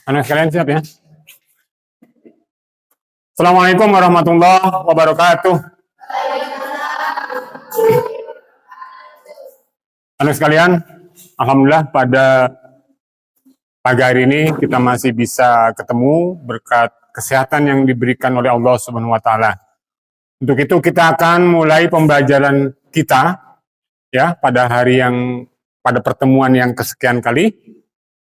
Anak sekalian siap ya? Assalamualaikum warahmatullahi wabarakatuh. Anak sekalian, alhamdulillah pada pagi hari ini kita masih bisa ketemu berkat kesehatan yang diberikan oleh Allah Subhanahu wa taala. Untuk itu kita akan mulai pembelajaran kita ya pada pertemuan yang kesekian kali,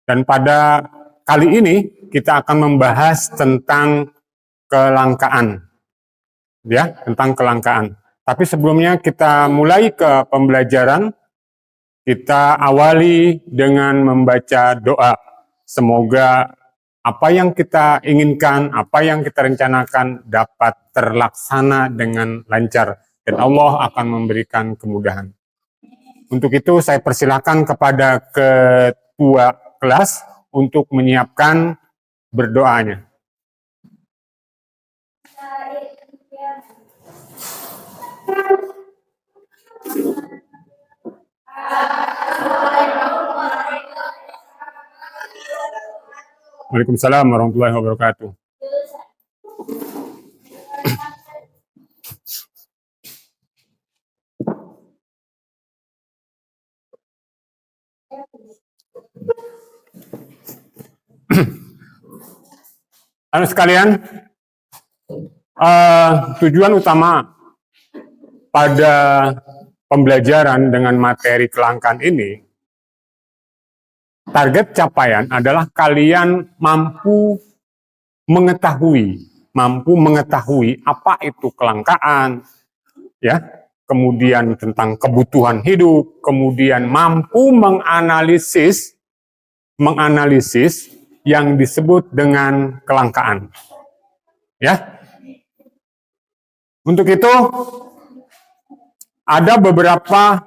dan pada kali ini kita akan membahas tentang kelangkaan. Ya, tentang kelangkaan. Tapi sebelumnya kita mulai ke pembelajaran, kita awali dengan membaca doa. Semoga apa yang kita inginkan, apa yang kita rencanakan dapat terlaksana dengan lancar dan Allah akan memberikan kemudahan. Untuk itu saya persilakan kepada ketua kelas untuk menyiapkan berdoanya. Waalaikumsalam warahmatullahi wabarakatuh. Anak sekalian, tujuan utama pada pembelajaran dengan materi kelangkaan ini, target capaian adalah kalian mampu mengetahui apa itu kelangkaan, ya, kemudian tentang kebutuhan hidup, kemudian mampu menganalisis yang disebut dengan kelangkaan. Ya. Untuk itu ada beberapa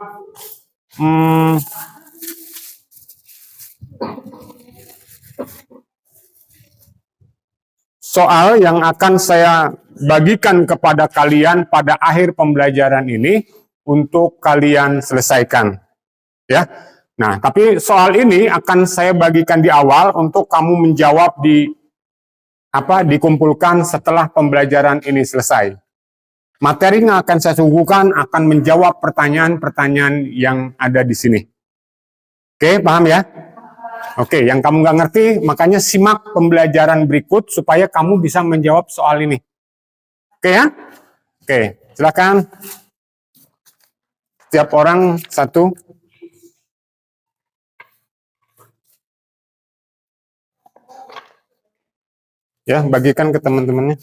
soal yang akan saya bagikan kepada kalian pada akhir pembelajaran ini untuk kalian selesaikan. Ya. Nah, tapi soal ini akan saya bagikan di awal untuk kamu menjawab dikumpulkan setelah pembelajaran ini selesai. Materi yang akan saya suguhkan akan menjawab pertanyaan-pertanyaan yang ada di sini. Oke, paham ya? Oke, yang kamu nggak ngerti, makanya simak pembelajaran berikut supaya kamu bisa menjawab soal ini. Oke ya? Oke, silakan. Setiap orang satu. Ya, bagikan ke teman-temannya.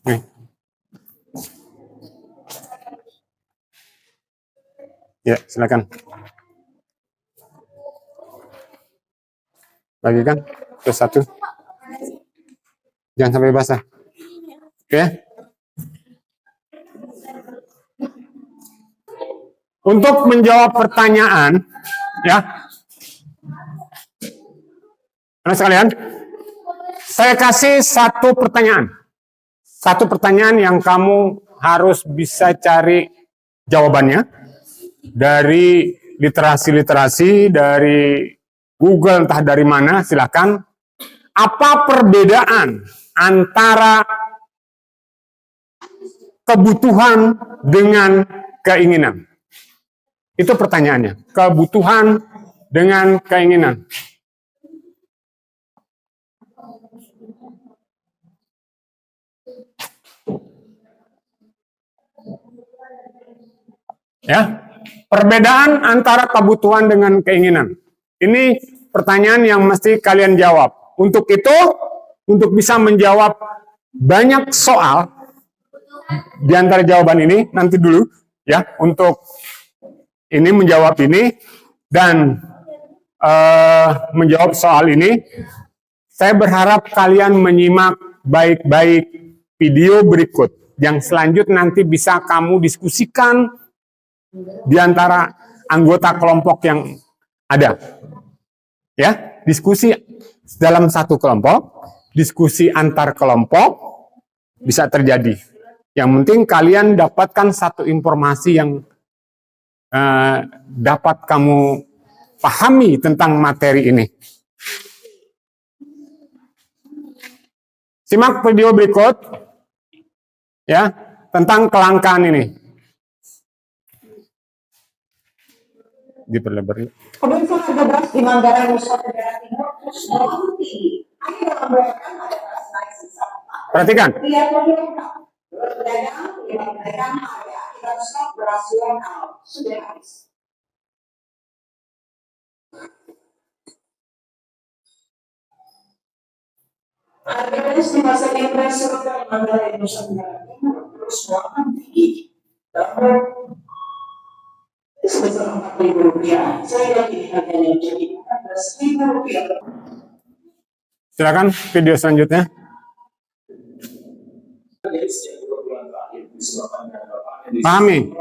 Nih. Ya, silakan. Bagikan terus satu. Jangan sampai basah. Oke. Untuk menjawab pertanyaan, ya. Anak sekalian, saya kasih satu pertanyaan. Satu pertanyaan yang kamu harus bisa cari jawabannya dari literasi, dari Google, entah dari mana, silakan. Apa perbedaan antara kebutuhan dengan keinginan? Itu pertanyaannya. Kebutuhan dengan keinginan. Ya, perbedaan antara kebutuhan dengan keinginan. Ini pertanyaan yang mesti kalian jawab. Untuk itu, untuk bisa menjawab banyak soal di antara jawaban ini, nanti dulu ya, untuk ini menjawab ini dan menjawab soal ini, saya berharap kalian menyimak baik-baik video berikut yang selanjutnya nanti bisa kamu diskusikan di antara anggota kelompok yang ada. Ya, diskusi dalam satu kelompok, diskusi antar kelompok bisa terjadi. Yang penting kalian dapatkan satu informasi yang dapat kamu pahami tentang materi ini. Simak video berikut ya tentang kelangkaan ini. Diperlebar. Kebutuhan harga beras di Manggarai, Nusa Tenggara Timur terus melambung tinggi. Hanya dalam beberapa ada beras naik sebesar 4. Perhatikan. Pedagang harga akibat stok beras lokal sudah habis. Harga beras di pasar impres Surabaya, Manggarai, Nusa Tenggara Timur terus melambung tinggi. Sebesar Rp4.000, saya yakin harganya jadi Rp14.000. Silakan video selanjutnya. Pahami.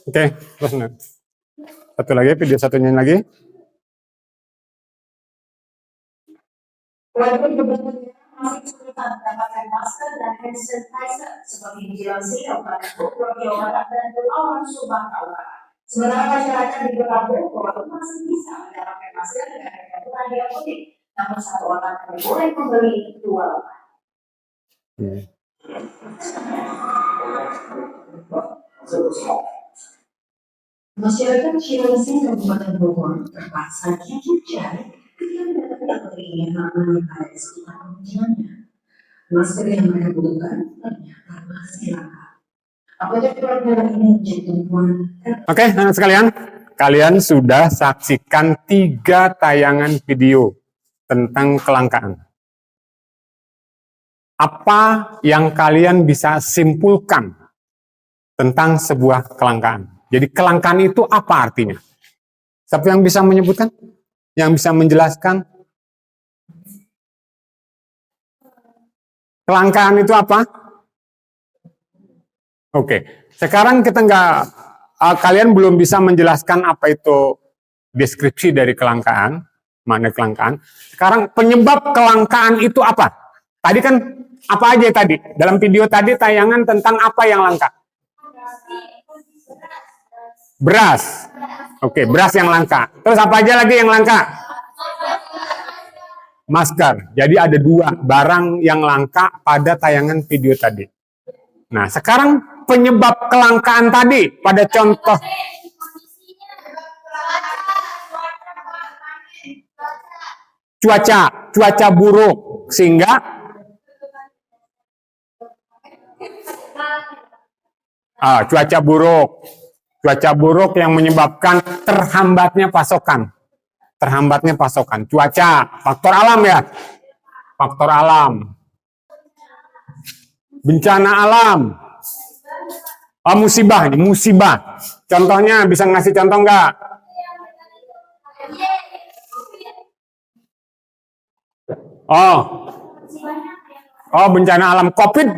Oke, terus nanti. Satu lagi, video satunya lagi. Walaupun kebutuhan masih kesulitan mendapatkan masker dan hand sanitizer seperti dilansir pada Bogor, Jawa Barat dan Belawan, Sumatera Utara. Sementara masyarakat di Bogor masih bisa mendapatkan masker dengan harga murah di apotek, namun satu orang hanya boleh membeli 2 lembar. Masyarakat Cilengsi Kabupaten Bogor terpaksa gigit jari ketika mendapatkan keinginan yang ada di sekitar pemukimannya. Masker yang mereka butuhkan ternyata masih langka. Apakah program ini menjadi tumpuan? Oke, anak sekalian, kalian sudah saksikan 3 tayangan video tentang kelangkaan. Apa yang kalian bisa simpulkan tentang sebuah kelangkaan? Jadi kelangkaan itu apa artinya? Siapa yang bisa menyebutkan? Yang bisa menjelaskan? Kelangkaan itu apa? Oke, sekarang kita kalian belum bisa menjelaskan apa itu deskripsi dari kelangkaan, makna kelangkaan. Sekarang penyebab kelangkaan itu apa? Tadi kan apa aja tadi? Dalam video tadi tayangan tentang apa yang langka? Beras. Oke, beras yang langka. Terus apa aja lagi yang langka? Masker. Jadi ada 2 barang yang langka pada tayangan video tadi. Nah, sekarang penyebab kelangkaan tadi pada contoh cuaca buruk sehingga cuaca buruk yang menyebabkan terhambatnya pasokan. Cuaca, faktor alam ya. Faktor alam. Bencana alam. Musibah. Contohnya bisa ngasih contoh nggak? Bencana alam. COVID.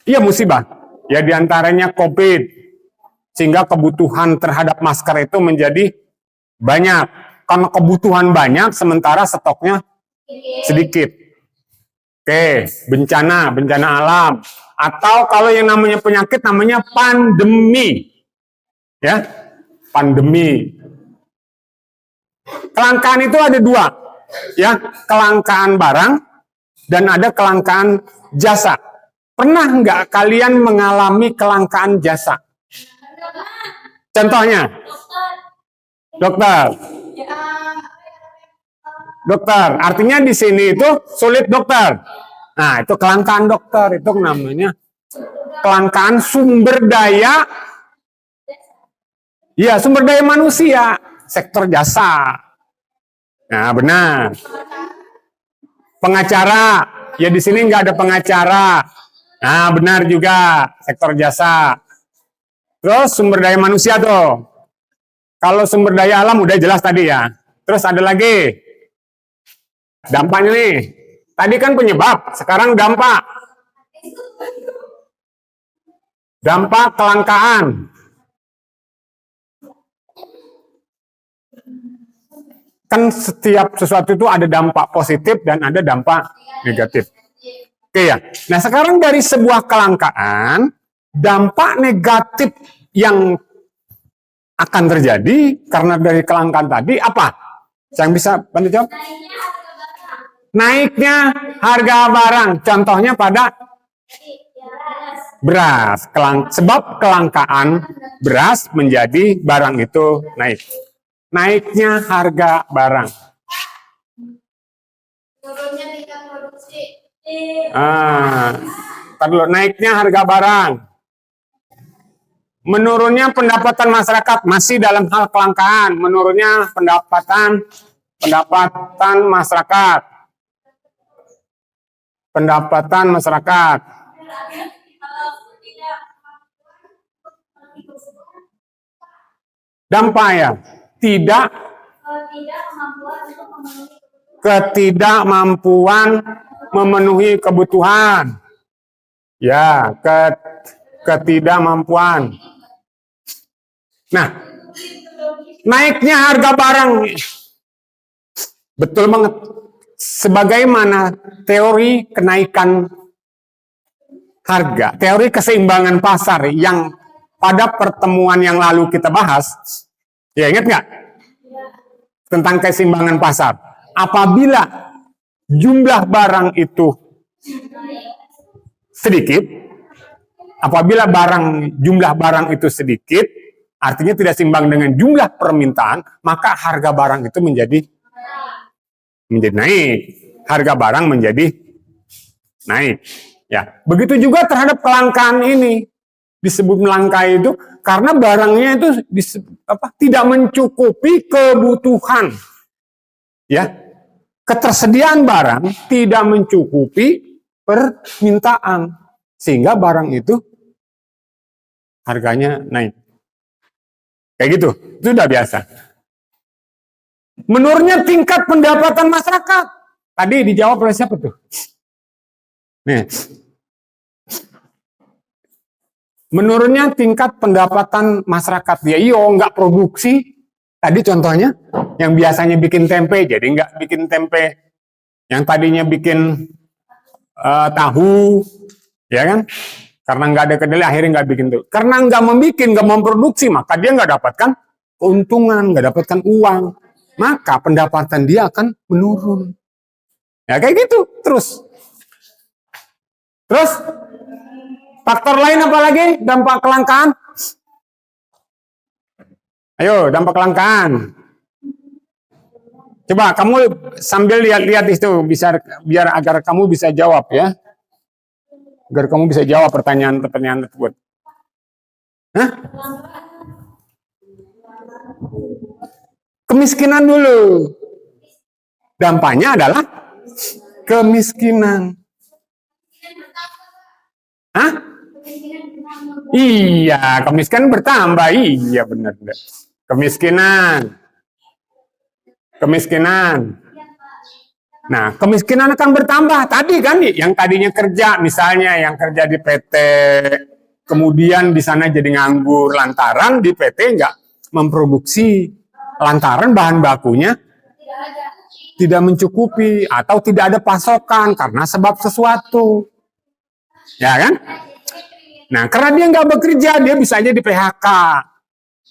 Iya, musibah. Ya diantaranya COVID. Sehingga kebutuhan terhadap masker itu menjadi banyak. Karena kebutuhan banyak, sementara stoknya sedikit. Oke, bencana alam. Atau kalau yang namanya penyakit namanya pandemi. Ya, pandemi. Kelangkaan itu ada 2. Ya, kelangkaan barang dan ada kelangkaan jasa. Pernah nggak kalian mengalami kelangkaan jasa? Contohnya? Dokter. Artinya di sini itu sulit dokter. Nah, itu kelangkaan dokter, itu namanya kelangkaan sumber daya. Ya, sumber daya manusia, sektor jasa. Nah, benar. Pengacara, ya di sini nggak ada pengacara. Nah, benar juga, sektor jasa. Terus sumber daya manusia tuh. Kalau sumber daya alam udah jelas tadi ya. Terus ada lagi. Dampaknya nih. Tadi kan penyebab, sekarang dampak. Dampak kelangkaan. Kan setiap sesuatu itu ada dampak positif dan ada dampak negatif. Oke ya. Nah sekarang dari sebuah kelangkaan, dampak negatif yang akan terjadi karena dari kelangkaan tadi apa? Yang bisa bantu jawab? Naiknya harga barang. Contohnya pada beras. Sebab kelangkaan beras menjadi barang itu naik. Naiknya harga barang. Turunnya tingkat produksi. Naiknya harga barang. Menurunnya pendapatan masyarakat masih dalam hal kelangkaan. Menurunnya pendapatan masyarakat. Pendapatan masyarakat. Dampak ya. Ketidakmampuan memenuhi kebutuhan. Ya, ketidakmampuan. Nah, naiknya harga barang. Betul banget. Sebagaimana teori kenaikan harga, teori keseimbangan pasar yang pada pertemuan yang lalu kita bahas, ya ingat nggak? Tentang keseimbangan pasar. Apabila jumlah barang itu sedikit, apabila jumlah barang itu sedikit, artinya tidak seimbang dengan jumlah permintaan, maka harga barang itu menjadi naik. Harga barang menjadi naik. Ya, begitu juga terhadap kelangkaan ini. Disebut langka itu karena barangnya itu tidak mencukupi kebutuhan. Ya. Ketersediaan barang tidak mencukupi permintaan sehingga barang itu harganya naik. Kayak gitu, itu sudah biasa. Menurunnya tingkat pendapatan masyarakat. Tadi dijawab oleh siapa tuh? Nih. Menurunnya tingkat pendapatan masyarakat. Ya nggak produksi. Tadi contohnya, yang biasanya bikin tempe, jadi nggak bikin tempe. Yang tadinya bikin tahu, ya kan? Karena nggak ada kedelai, akhirnya nggak bikin tuh. Karena nggak memproduksi, maka dia nggak dapatkan keuntungan, nggak dapatkan uang. Maka pendapatan dia akan menurun. Ya kayak gitu, terus. Faktor lain apa lagi? Dampak kelangkaan? Ayo, dampak kelangkaan. Coba kamu sambil lihat-lihat itu biar agar kamu bisa jawab ya. Agar kamu bisa jawab pertanyaan-pertanyaan tersebut. Hah? Kemiskinan dulu. Dampaknya adalah kemiskinan. Hah? Iya, kemiskinan bertambah. Iya, benar. Kemiskinan. Nah, kemiskinan akan bertambah. Tadi kan yang tadinya kerja, misalnya yang kerja di PT, kemudian di sana jadi nganggur lantaran di PT nggak memproduksi, lantaran bahan bakunya tidak mencukupi atau tidak ada pasokan karena sebab sesuatu. Ya kan? Nah, karena dia nggak bekerja, dia bisa aja di PHK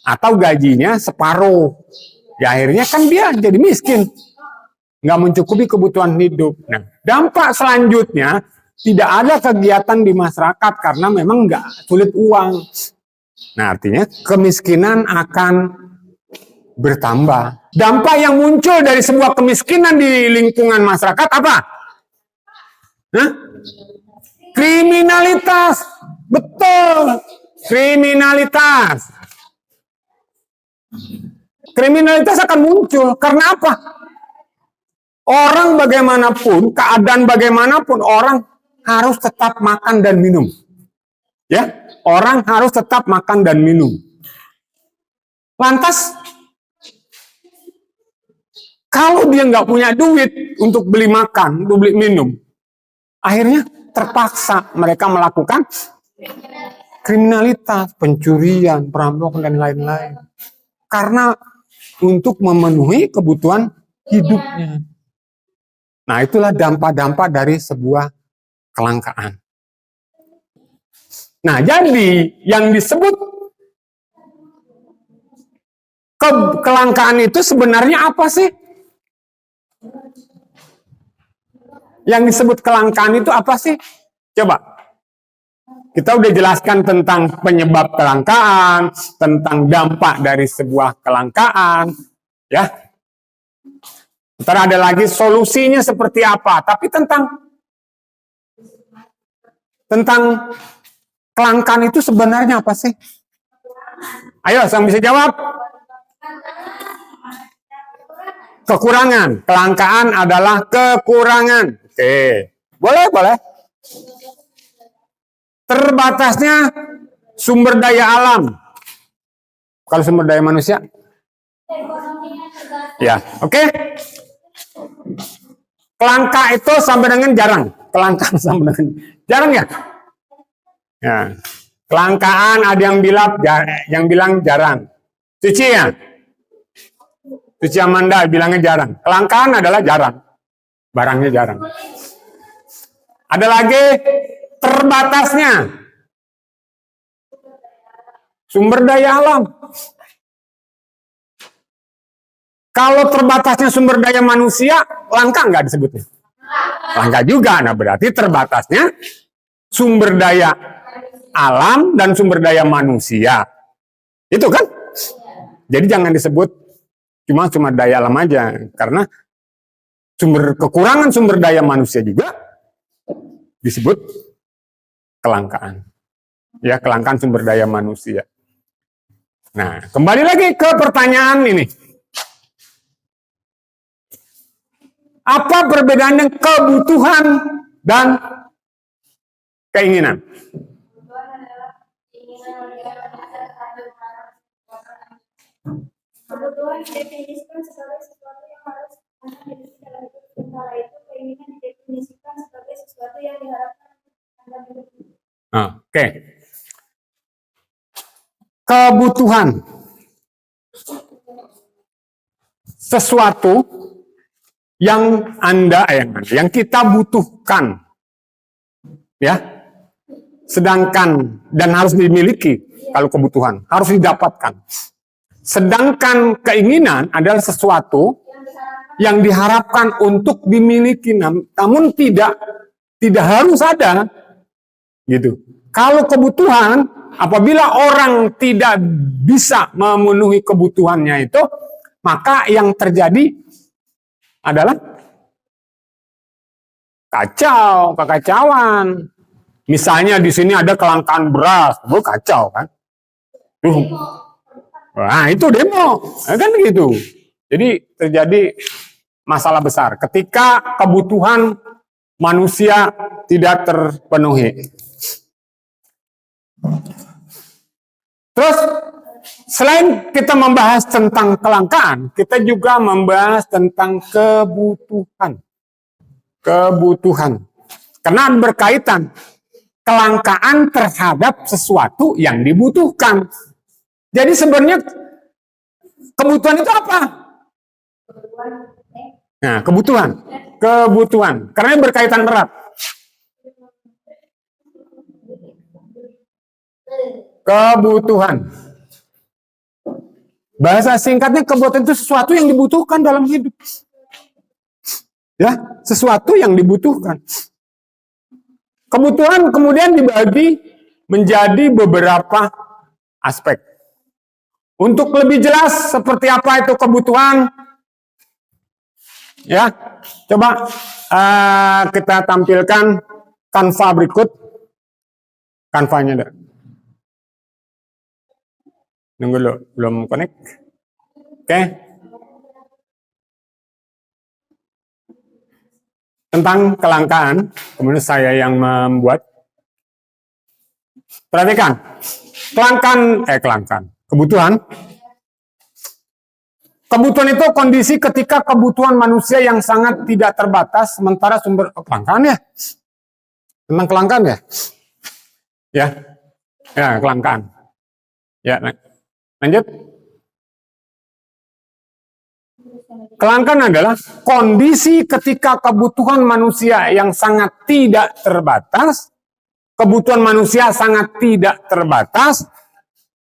atau gajinya separuh. Ya akhirnya kan dia jadi miskin, nggak mencukupi kebutuhan hidup. Nah, dampak selanjutnya tidak ada kegiatan di masyarakat karena memang nggak sulit uang. Nah, artinya kemiskinan akan bertambah. Dampak yang muncul dari sebuah kemiskinan di lingkungan masyarakat apa? Hah? Kriminalitas. Betul. Kriminalitas. Kriminalitas akan muncul. Karena apa? Orang bagaimanapun, keadaan bagaimanapun, orang harus tetap makan dan minum. Ya, orang harus tetap makan dan minum. Lantas, kalau dia nggak punya duit untuk beli makan, untuk beli minum, akhirnya terpaksa mereka melakukan kriminalitas, pencurian, perampokan, dan lain-lain. Karena untuk memenuhi kebutuhan hidupnya. Nah, itulah dampak-dampak dari sebuah kelangkaan. Nah, jadi yang disebut kelangkaan itu sebenarnya apa sih? Yang disebut kelangkaan itu apa sih? Coba. Kita udah jelaskan tentang penyebab kelangkaan, tentang dampak dari sebuah kelangkaan, ya. Ntar ada lagi solusinya seperti apa, tapi tentang kelangkaan itu sebenarnya apa sih? Ayo, yang bisa jawab. Kekurangan. Kelangkaan adalah kekurangan. Oke. Boleh. Terbatasnya sumber daya alam. Kalau sumber daya manusia? Ya, oke. Kelangka itu sampai dengan jarang. Kelangkaan sampai dengan jarang ya? Ya. Kelangkaan ada yang bilang jarang. Cici ya? Cici Amanda bilangnya jarang. Kelangkaan adalah jarang. Barangnya jarang. Ada lagi terbatasnya sumber daya alam. Kalau terbatasnya sumber daya manusia, langka nggak disebutnya? Langka juga. Nah, berarti terbatasnya sumber daya alam dan sumber daya manusia. Itu kan? Jadi jangan disebut cuma daya alam aja, karena kekurangan sumber daya manusia juga disebut kelangkaan. Ya, kelangkaan sumber daya manusia. Nah, kembali lagi ke pertanyaan ini. Apa perbedaannya kebutuhan dan keinginan? Kebutuhan didefinisikan sebagai sesuatu yang harus Anda miliki dalam hidup, sementara itu keinginan didefinisikan sebagai sesuatu yang diharapkan Anda miliki. Oke. Kebutuhan. Sesuatu yang yang kita butuhkan. Ya. Sedangkan dan harus dimiliki kalau kebutuhan, harus didapatkan. Sedangkan keinginan adalah sesuatu yang diharapkan untuk dimiliki, namun tidak harus ada, gitu. Kalau kebutuhan, apabila orang tidak bisa memenuhi kebutuhannya itu, maka yang terjadi adalah kekacauan. Misalnya di sini ada kelangkaan beras, kacau kan? Nah, itu demo, kan gitu. Jadi terjadi masalah besar ketika kebutuhan manusia tidak terpenuhi. Terus selain kita membahas tentang kelangkaan, kita juga membahas tentang kebutuhan. Karena berkaitan kelangkaan terhadap sesuatu yang dibutuhkan. Jadi sebenarnya kebutuhan itu apa? Nah, kebutuhan. Karena berkaitan erat. Kebutuhan. Bahasa singkatnya kebutuhan itu sesuatu yang dibutuhkan dalam hidup. Ya, sesuatu yang dibutuhkan. Kebutuhan kemudian dibagi menjadi beberapa aspek. Untuk lebih jelas seperti apa itu kebutuhan, ya, coba kita tampilkan kanva berikut. Kanvanya ada. Nunggu dulu, belum connect. Oke. Tentang kelangkaan, kemudian saya yang membuat. Perhatikan, kebutuhan. Kebutuhan itu kondisi ketika kebutuhan manusia yang sangat tidak terbatas, sementara sumber kelangkaan ya. Tentang kelangkaan ya. Ya, kelangkaan. Ya, lanjut. Kelangkaan adalah kondisi ketika kebutuhan manusia yang sangat tidak terbatas, kebutuhan manusia sangat tidak terbatas,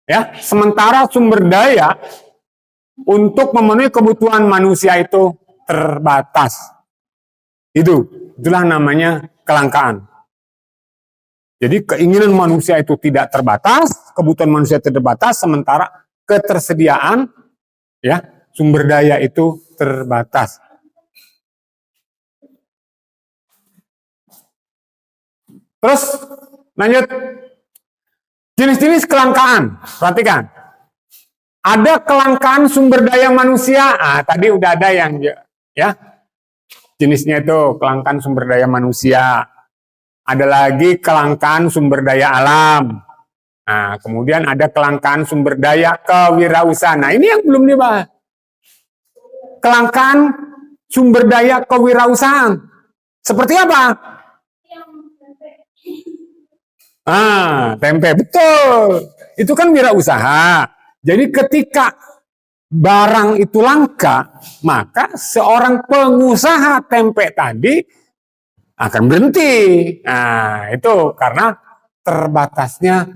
ya, sementara sumber daya untuk memenuhi kebutuhan manusia itu terbatas. Itulah namanya kelangkaan. Jadi keinginan manusia itu tidak terbatas, kebutuhan manusia terbatas, sementara ketersediaan, ya, sumber daya itu terbatas. Terus lanjut, jenis-jenis kelangkaan. Perhatikan, ada kelangkaan sumber daya manusia. Tadi udah ada yang, ya, jenisnya itu kelangkaan sumber daya manusia. Ada lagi kelangkaan sumber daya alam. Nah, kemudian ada kelangkaan sumber daya kewirausahaan. Nah, ini yang belum dibahas. Kelangkaan sumber daya kewirausahaan. Seperti apa? Tempe, betul. Itu kan wirausaha. Jadi ketika barang itu langka, maka seorang pengusaha tempe tadi akan berhenti. Nah, itu karena terbatasnya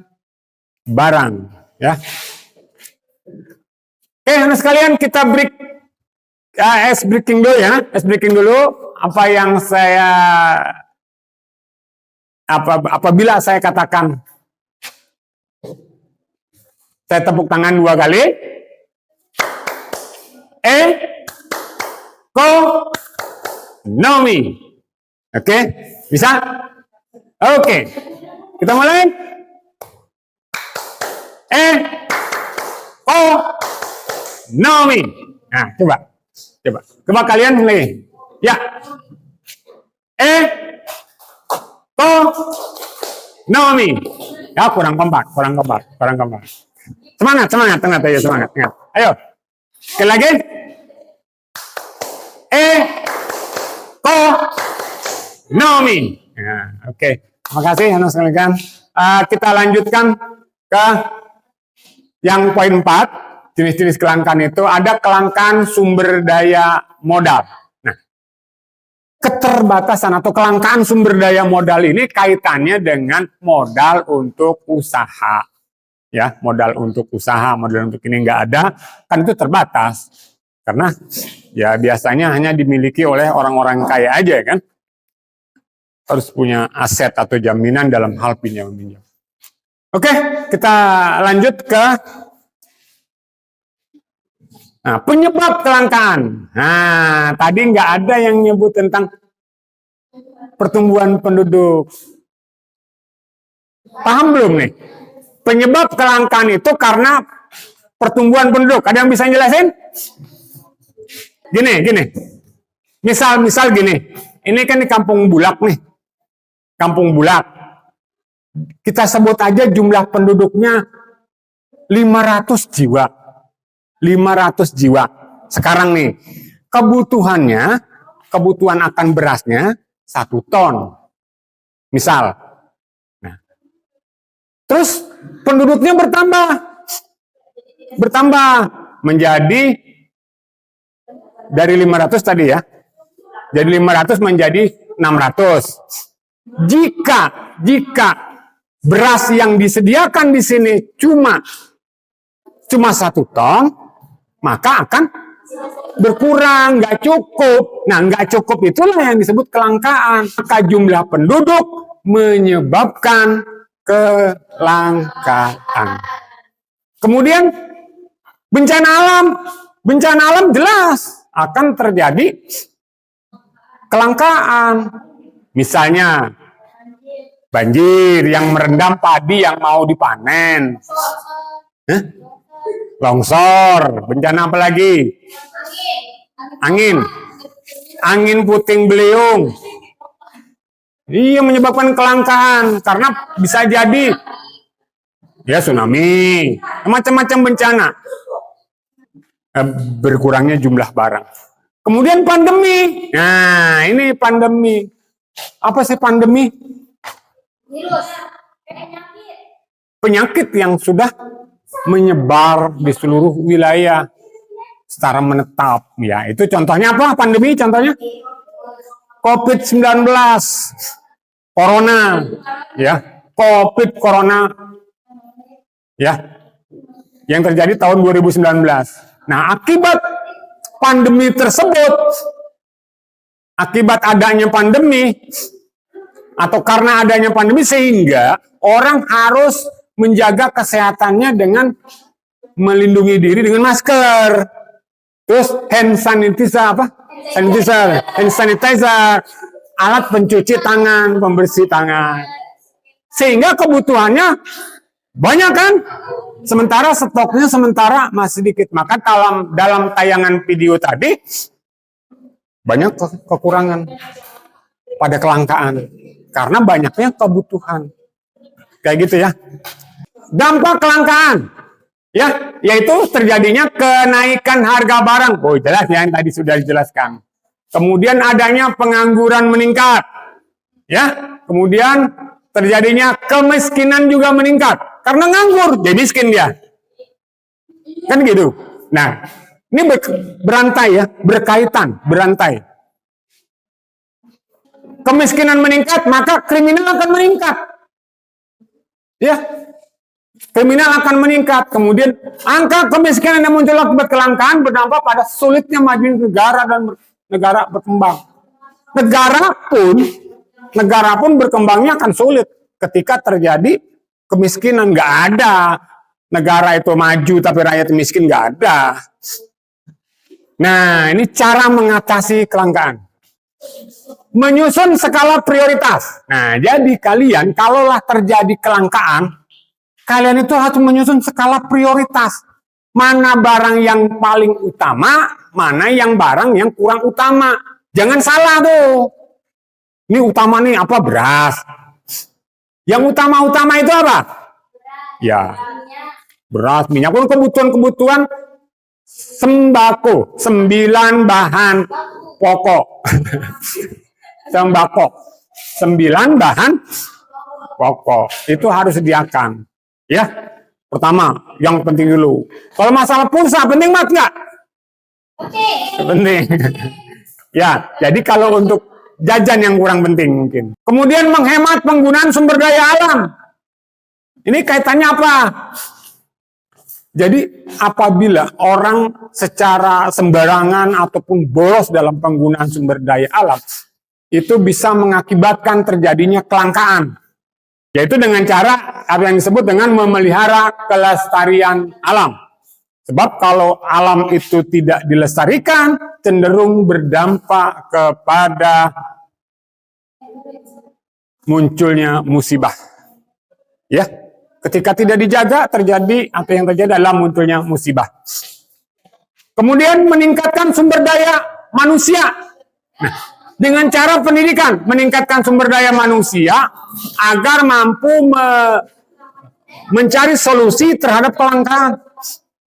barang, ya. Oke, anak sekalian, kita break, breaking dulu ya, breaking dulu. Apa yang saya, apabila saya katakan, saya tepuk tangan 2 kali. Ekonomi. Oke, bisa? Oke, kita mulai. Ekonomi. Nah, coba kalian mulai. Ya. Ekonomi. Ya, kurang kompak. Semangat ayo, semangat. Ayo. Sekali lagi. Ekonomi. Nah, oke. Terima kasih anak sekalian. Kita lanjutkan ke yang poin 4. Jenis-jenis kelangkaan itu ada kelangkaan sumber daya modal. Nah, keterbatasan atau kelangkaan sumber daya modal ini kaitannya dengan modal untuk usaha. Ya, modal untuk usaha, modal untuk ini nggak ada, kan itu terbatas. Karena ya biasanya hanya dimiliki oleh orang-orang kaya aja kan. Harus punya aset atau jaminan dalam hal pinjam-pinjam. Oke, kita lanjut ke penyebab kelangkaan. Nah, tadi nggak ada yang nyebut tentang pertumbuhan penduduk. Paham belum nih? Penyebab kelangkaan itu karena pertumbuhan penduduk. Ada yang bisa jelasin? Gini. Misal gini. Ini kan di Kampung Bulak nih. Kampung Bulak. Kita sebut aja jumlah penduduknya 500 jiwa. 500 jiwa. Sekarang nih, kebutuhan akan berasnya 1 ton. Misal. Nah. Terus penduduknya bertambah menjadi dari 500 tadi ya. Jadi 500 menjadi 600. Jika beras yang disediakan di sini cuma 1 ton, maka akan berkurang, nggak cukup. Nah, nggak cukup itulah yang disebut kelangkaan. Maka jumlah penduduk menyebabkan kelangkaan. Kemudian bencana alam jelas akan terjadi kelangkaan. Misalnya banjir yang merendam padi yang mau dipanen. Longsor, bencana apa lagi? Angin puting beliung. Iya, menyebabkan kelangkaan karena bisa jadi ya tsunami, macam-macam bencana. Berkurangnya jumlah barang. Kemudian pandemi. Nah, ini pandemi. Apa sih pandemi? Virus. Penyakit yang sudah menyebar di seluruh wilayah. secara menetap. Ya, itu contohnya apa? Pandemi contohnya COVID-19, Corona, ya, COVID Corona, ya, yang terjadi tahun 2019. Nah, akibat pandemi tersebut, akibat adanya pandemi, atau karena adanya pandemi, sehingga orang harus menjaga kesehatannya dengan melindungi diri dengan masker. Terus hand sanitizer, hand sanitizer, alat pencuci tangan, pembersih tangan. Sehingga kebutuhannya banyak kan? Sementara stoknya masih dikit. Maka dalam tayangan video tadi, banyak kekurangan pada kelangkaan. Karena banyaknya kebutuhan. Kayak gitu ya. Dampak kelangkaan, ya, yaitu terjadinya kenaikan harga barang. Oh, jelas ya, yang tadi sudah dijelaskan. Kemudian adanya pengangguran meningkat, ya. Kemudian terjadinya kemiskinan juga meningkat. Karena nganggur, jadi miskin dia. Kan gitu. Nah, ini berantai ya, berkaitan, berantai. Kemiskinan meningkat, maka kriminal akan meningkat. Ya, kriminal akan meningkat. Kemudian angka kemiskinan yang muncul akibat kelangkaan berdampak pada sulitnya maju negara dan negara berkembang. Negara pun berkembangnya akan sulit ketika terjadi kemiskinan. Nggak ada negara itu maju tapi rakyat miskin, nggak ada. Nah, ini cara mengatasi kelangkaan. Menyusun skala prioritas. Nah, jadi kalian kalaulah terjadi kelangkaan, kalian itu harus menyusun skala prioritas. Mana barang yang paling utama, mana yang barang yang kurang utama. Jangan salah tuh. Ini utama nih apa? Beras. Yang utama-utama itu apa? Ya, beras, minyak, kebutuhan sembako, 9 bahan pokok. Sembako, 9 bahan pokok itu harus disediakan. Ya, pertama, yang penting dulu. Kalau masalah pulsa, penting banget nggak? Oke. Penting. Ya, jadi kalau untuk jajan yang kurang penting mungkin. Kemudian menghemat penggunaan sumber daya alam. Ini kaitannya apa? Jadi apabila orang secara sembarangan ataupun boros dalam penggunaan sumber daya alam, itu bisa mengakibatkan terjadinya kelangkaan. Yaitu dengan cara apa yang disebut dengan memelihara kelestarian alam. Sebab kalau alam itu tidak dilestarikan, cenderung berdampak kepada munculnya musibah. Ya, ketika tidak dijaga, terjadi apa yang terjadi adalah munculnya musibah. Kemudian meningkatkan sumber daya manusia. Nah, dengan cara pendidikan, meningkatkan sumber daya manusia agar mampu mencari solusi terhadap kelangkaan.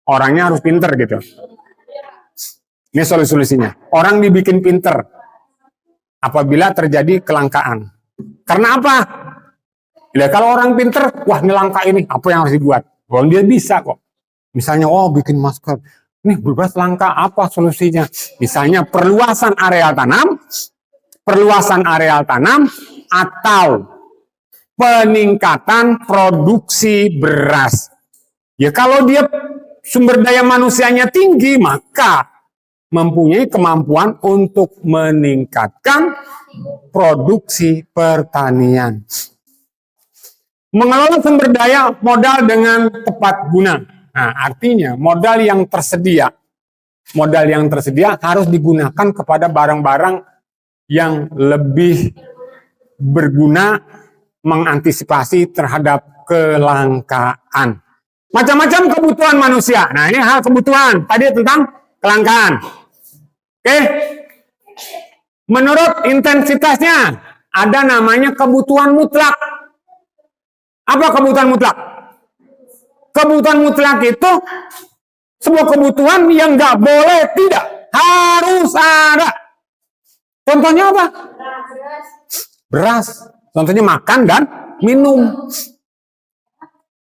Orangnya harus pinter gitu. Ini solusinya. Orang dibikin pinter apabila terjadi kelangkaan. Karena apa? Ya, kalau orang pinter, wah ini langka ini, apa yang harus dibuat? Wah, dia bisa kok. Misalnya, oh bikin masker. Nih beras langka, apa solusinya? Misalnya perluasan areal tanam, atau peningkatan produksi beras. Ya kalau dia sumber daya manusianya tinggi, maka mempunyai kemampuan untuk meningkatkan produksi pertanian. Mengelola sumber daya modal dengan tepat guna. Nah, artinya modal yang tersedia harus digunakan kepada barang-barang yang lebih berguna mengantisipasi terhadap kelangkaan. Macam-macam kebutuhan manusia. Nah, ini hal kebutuhan. Tadi tentang kelangkaan. Oke. Menurut intensitasnya, ada namanya kebutuhan mutlak. Apa kebutuhan mutlak? Kebutuhan mutlak itu sebuah kebutuhan yang nggak boleh tidak. Harus ada. Contohnya apa? Beras. Contohnya makan dan minum.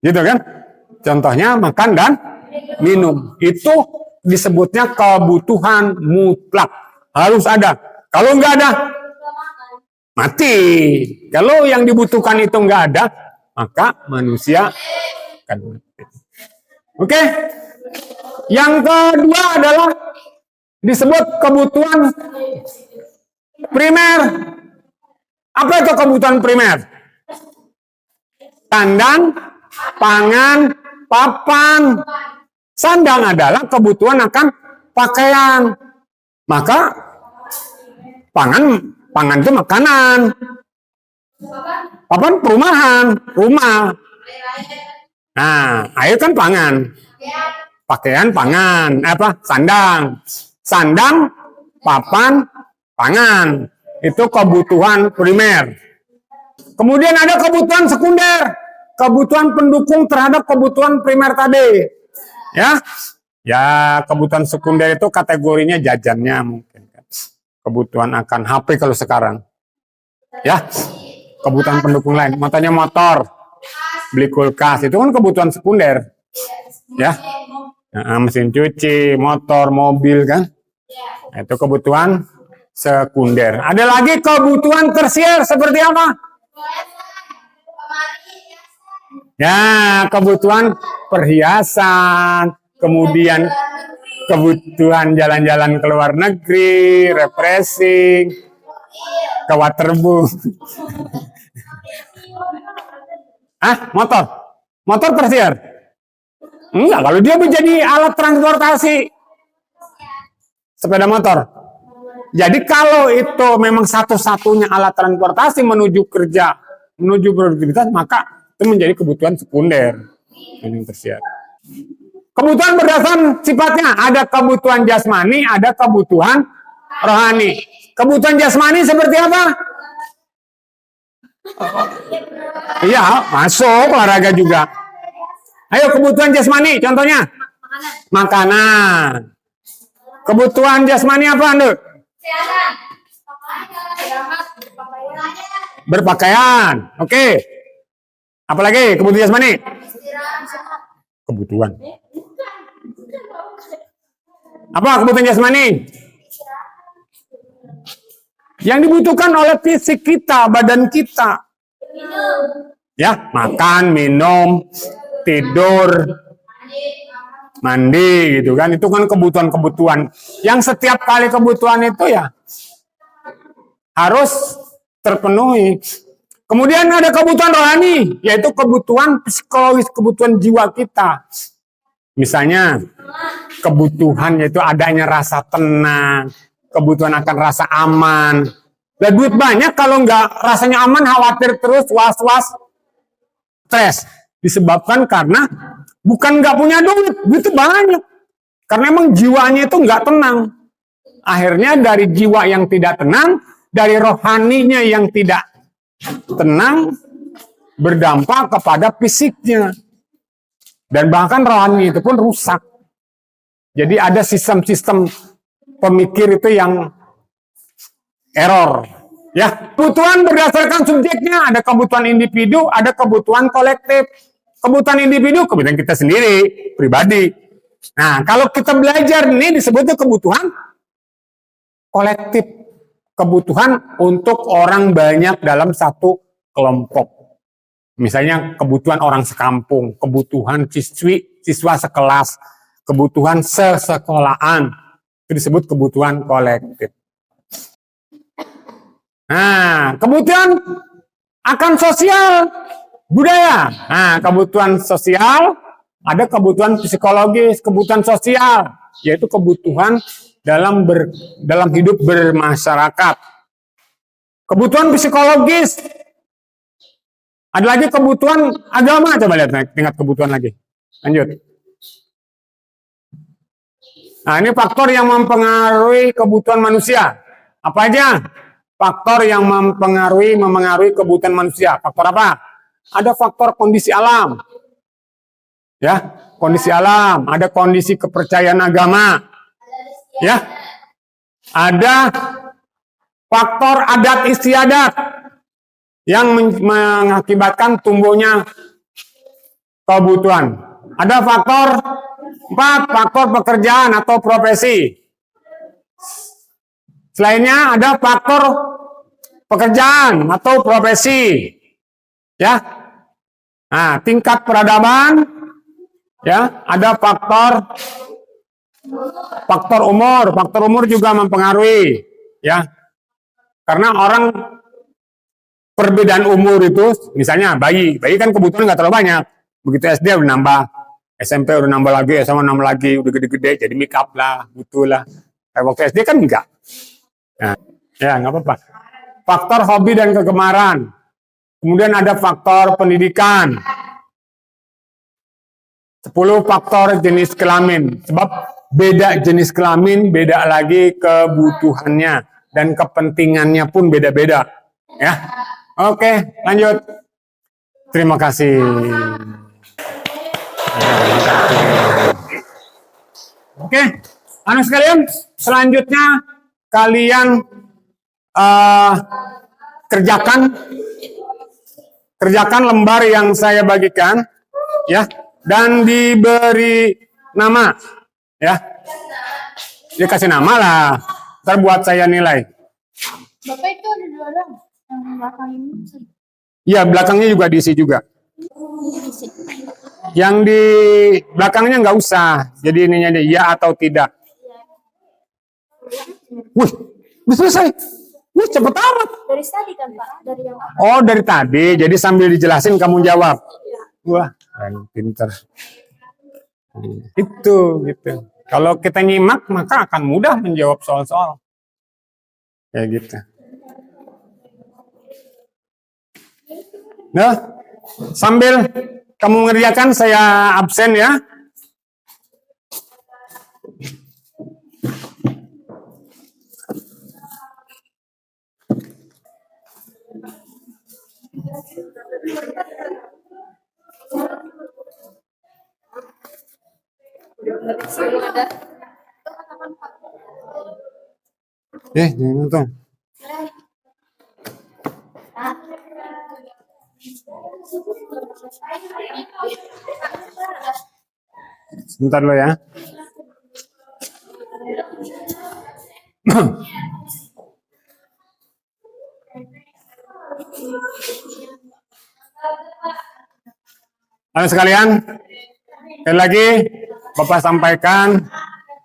Gitu kan? Contohnya makan dan minum. Itu disebutnya kebutuhan mutlak. Harus ada. Kalau nggak ada, mati. Kalau yang dibutuhkan itu nggak ada, maka manusia akan mati. Oke? Yang kedua adalah disebut kebutuhan primer. Apa itu kebutuhan primer? Sandang, pangan, papan. Sandang adalah kebutuhan akan pakaian. Maka pangan itu makanan. Papan perumahan, rumah. Nah, air kan pangan. Pakaian pangan, sandang. Sandang, papan, pangan. Itu kebutuhan primer. Kemudian ada kebutuhan sekunder. Kebutuhan pendukung terhadap kebutuhan primer tadi. Ya, kebutuhan sekunder itu kategorinya jajannya mungkin. Kebutuhan akan HP kalau sekarang. Ya, kebutuhan pendukung lain. Contohnya motor, beli kulkas, itu kan kebutuhan sekunder. Ya, mesin cuci, motor, mobil kan. Itu kebutuhan sekunder. Ada lagi kebutuhan tersier seperti apa? Ya, kebutuhan perhiasan, kemudian kebutuhan jalan-jalan ke luar negeri, refreshing, ke waterboom. Motor? Motor tersier? Enggak, kalau dia menjadi alat transportasi. Sepeda motor. Jadi kalau itu memang satu-satunya alat transportasi menuju kerja, menuju produktivitas, maka itu menjadi kebutuhan sekunder. Yang tersier. Kebutuhan berdasarkan sifatnya, ada kebutuhan jasmani, ada kebutuhan rohani. Kebutuhan jasmani seperti apa? Iya, masuk olahraga juga. Ayo, kebutuhan jasmani, contohnya? Makanan. Kebutuhan jasmani apa, Anda? Berpakaian. Oke. Apalagi kebutuhan jasmani? Kebutuhan. Apa kebutuhan jasmani? Yang dibutuhkan oleh fisik kita, badan kita. Ya, makan, minum, tidur, mandi gitu kan. Itu kan kebutuhan-kebutuhan. Yang setiap kali kebutuhan itu ya harus terpenuhi. Kemudian ada kebutuhan rohani, yaitu kebutuhan psikologis, kebutuhan jiwa kita. Misalnya, kebutuhan yaitu adanya rasa tenang, kebutuhan akan rasa aman. Dan duit banyak kalau nggak rasanya aman, khawatir terus, was-was, stres. Disebabkan karena bukan nggak punya duit, duit itu banyak. Karena emang jiwanya itu nggak tenang. Akhirnya dari jiwa yang tidak tenang, dari rohaninya yang tidak tenang, berdampak kepada fisiknya. Dan bahkan rohani itu pun rusak. Jadi ada sistem-sistem pemikir itu yang error. Ya, kebutuhan berdasarkan subjeknya, ada kebutuhan individu, ada kebutuhan kolektif. Kebutuhan individu, kebutuhan kita sendiri, pribadi. Nah, kalau kita belajar ini disebutnya kebutuhan kolektif. Kebutuhan untuk orang banyak dalam satu kelompok. Misalnya kebutuhan orang sekampung, kebutuhan siswa sekelas, kebutuhan sesekolahan. Itu disebut kebutuhan kolektif. Nah, kebutuhan akan sosial, budaya. Nah, kebutuhan sosial, ada kebutuhan psikologis, kebutuhan sosial, yaitu kebutuhan dalam hidup bermasyarakat. Kebutuhan psikologis. Ada lagi kebutuhan agama. Coba lihat tingkat kebutuhan lagi. Lanjut. Nah, ini faktor yang mempengaruhi kebutuhan manusia. Apa aja? Faktor yang memengaruhi kebutuhan manusia. Faktor apa? Ada faktor kondisi alam. Ya, kondisi alam. Ada kondisi kepercayaan agama. Ya. Ada faktor adat istiadat yang mengakibatkan tumbuhnya kebutuhan. Ada faktor 4, faktor pekerjaan atau profesi. Selainnya ada faktor pekerjaan atau profesi. Ya. Nah, tingkat peradaban, ya, ada faktor umur. Faktor umur juga mempengaruhi, ya. Karena orang perbedaan umur itu, misalnya bayi kan kebutuhan nggak terlalu banyak. Begitu SD udah nambah, SMP udah nambah lagi, SMA nambah lagi, udah gede-gede, jadi make up lah, butuh lah. Waktu SD kan enggak. Nah, ya nggak apa-apa. Faktor hobi dan kegemaran. Kemudian ada faktor pendidikan. 10 faktor jenis kelamin. Sebab beda jenis kelamin, beda lagi kebutuhannya. Dan kepentingannya pun beda-beda. Ya, oke, lanjut. Terima kasih. Oke, anak sekalian, selanjutnya kalian kerjakan lembar yang saya bagikan, ya, dan diberi nama, ya. Dikasih nama lah, ntar buat saya nilai. Bapak itu ada 2 dong, yang belakang ini. Iya, belakangnya juga diisi juga. Yang di belakangnya nggak usah, jadi ininya aja, ya atau tidak. Wih, udah selesai. Wih, cepet amat. Dari tadi kan Pak, dari yang apa? Oh, dari tadi, jadi sambil dijelasin kamu jawab. Wah, pinter. Itu, gitu. Kalau kita nyimak, maka akan mudah menjawab soal-soal. Kayak gitu. Nah, sambil kamu mengerjakan, saya absen ya. Jangan nonton. Sebentar lo ya. Halo sekalian, sekali lagi Bapak sampaikan,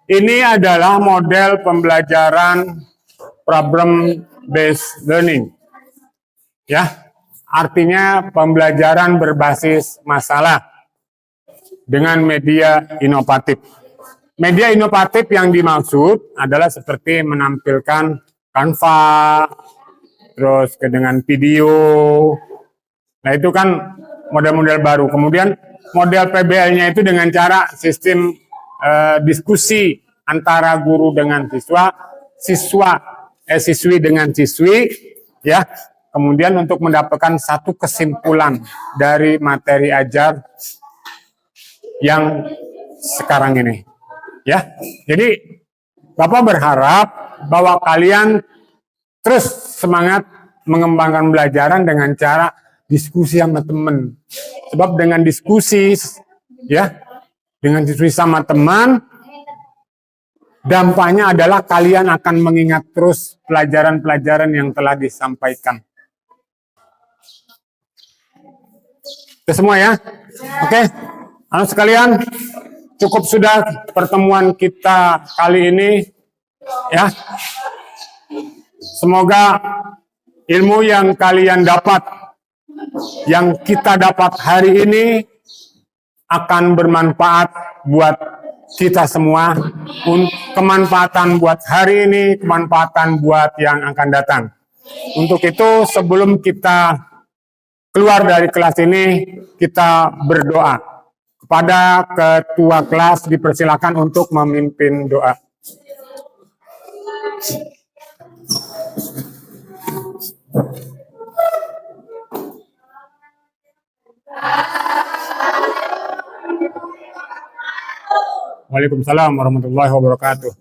ini adalah model pembelajaran problem based learning. Ya, artinya pembelajaran berbasis masalah dengan media inovatif. Media inovatif yang dimaksud adalah seperti menampilkan Canva, terus dengan video. Nah, itu kan model-model baru. Kemudian model PBL-nya itu dengan cara sistem diskusi antara guru dengan siswi dengan siswi, ya. Kemudian untuk mendapatkan satu kesimpulan dari materi ajar yang sekarang ini, ya. Jadi Bapak berharap bahwa kalian terus semangat mengembangkan pembelajaran dengan cara diskusi sama teman. Sebab dengan diskusi, ya, dengan diskusi sama teman, dampaknya adalah kalian akan mengingat terus pelajaran-pelajaran yang telah disampaikan. Itu semua ya. Oke. Anak sekalian, cukup sudah pertemuan kita kali ini, ya. Semoga ilmu yang kalian dapat, yang kita dapat hari ini akan bermanfaat buat kita semua, kemanfaatan buat hari ini, kemanfaatan buat yang akan datang. Untuk itu, sebelum kita keluar dari kelas ini, kita berdoa. Kepada ketua kelas dipersilakan untuk memimpin doa. Waalaikumsalam warahmatullahi wabarakatuh.